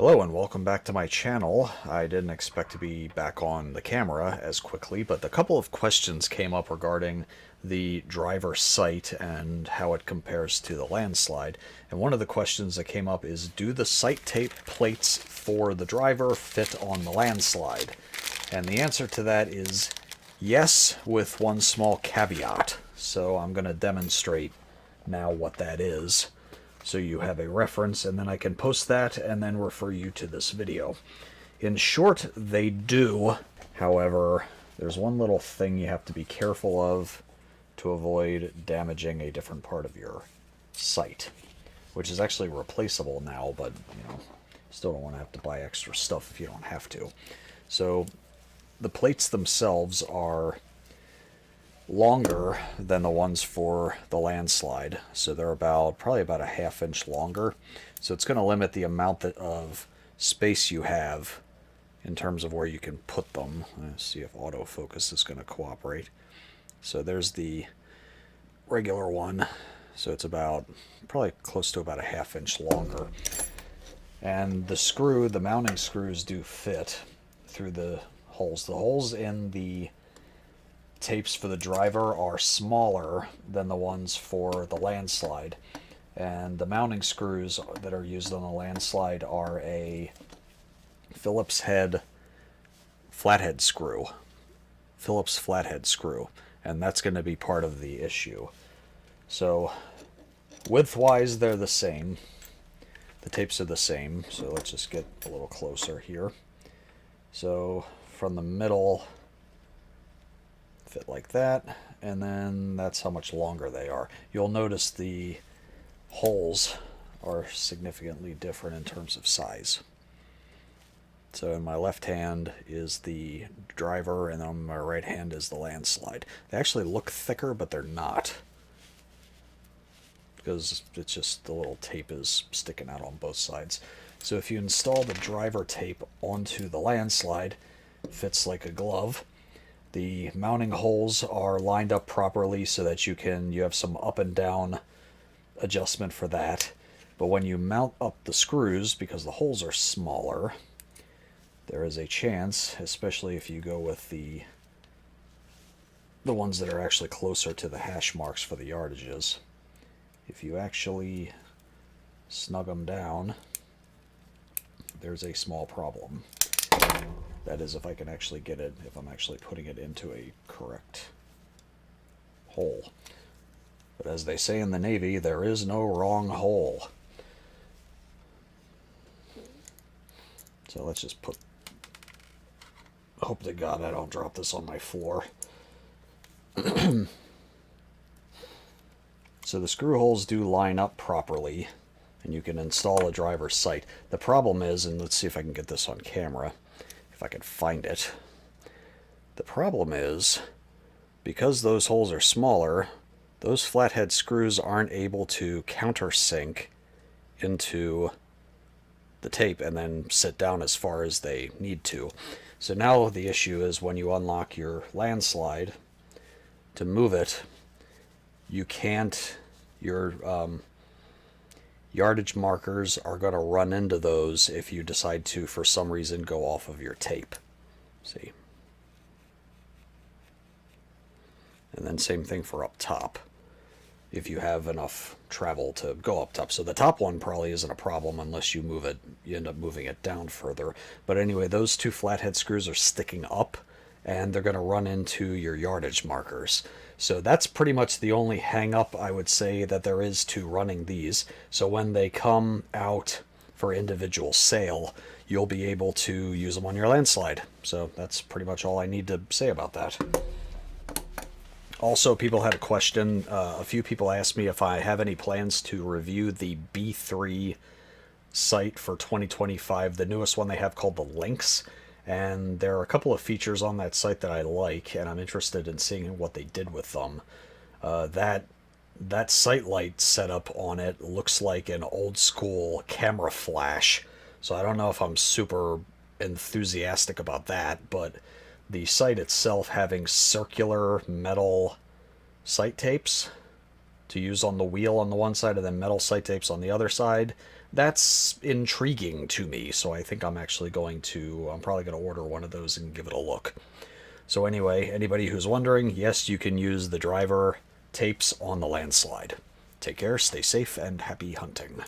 Hello and welcome back to my channel. I didn't expect to be back on the camera as quickly, but a couple of questions came up regarding the driver sight and how it compares to the Landslyde. And one of the questions that came up is, do the sight tape plates for the driver fit on the Landslyde? And the answer to that is yes, with one small caveat. So I'm going to demonstrate now what that is, so you have a reference, and then I can post that and then refer you to this video. In short, they do. However, there's one little thing you have to be careful of to avoid damaging a different part of your sight, which is actually replaceable now, but still don't want to have to buy extra stuff if you don't have to. So the plates themselves are longer than the ones for the Landslyde, so they're probably about a ½ inch longer, so it's going to limit the amount of space you have in terms of where you can put them. Let's see if autofocus is going to cooperate. So there's the regular one, so it's probably close to about a ½ inch longer, and the mounting screws do fit through the holes in the tapes for the driver are smaller than the ones for the Landslyde, and the mounting screws that are used on the Landslyde are a Phillips flathead screw, and that's going to be part of the issue. So width-wise, they're the same. The tapes are the same, so let's just get a little closer here. So from the middle, fit like that, and then that's how much longer they are. You'll notice the holes are significantly different in terms of size. So in my left hand is the driver, and on my right hand is the Landslyde. They actually look thicker, but they're not, because it's just the little tape is sticking out on both sides. So if you install the driver tape onto the Landslyde, it fits like a glove. The mounting holes are lined up properly so that you have some up and down adjustment for that. But when you mount up the screws, because the holes are smaller, there is a chance, especially if you go with the ones that are actually closer to the hash marks for the yardages, if you actually snug them down, there's a small problem. That is, if I can actually get it, if I'm actually putting it into a correct hole. But as they say in the Navy, there is no wrong hole. So let's just hope to God I don't drop this on my floor. So the screw holes do line up properly, and you can install a driver's sight. The problem is, and let's see if I can get this on camera, if I can find it. The problem is, because those holes are smaller, those flathead screws aren't able to countersink into the tape and then sit down as far as they need to. So now the issue is, when you unlock your Landslyde to move it, you can't, your yardage markers are going to run into those if you decide to, for some reason, go off of your tape. See? And then same thing for up top, if you have enough travel to go up top. So the top one probably isn't a problem unless you move it, you end up moving it down further. But anyway, those two flathead screws are sticking up, and they're going to run into your yardage markers. So that's pretty much the only hang-up, I would say, that there is to running these. So when they come out for individual sale, you'll be able to use them on your Landslyde. So that's pretty much all I need to say about that. Also, people had a question. A few people asked me if I have any plans to review the B3 site for 2025, the newest one they have called the Lynx. And there are a couple of features on that site that I like, and I'm interested in seeing what they did with them. That sight light setup on it looks like an old school camera flash, so I don't know if I'm super enthusiastic about that, but the sight itself having circular metal sight tapes to use on the wheel on the one side and then metal sight tapes on the other side, That's intriguing to me, so I think I'm probably going to order one of those and give it a look. So anyway, anybody who's wondering, yes, you can use the driver tapes on the Landslyde. Take care, stay safe, and happy hunting.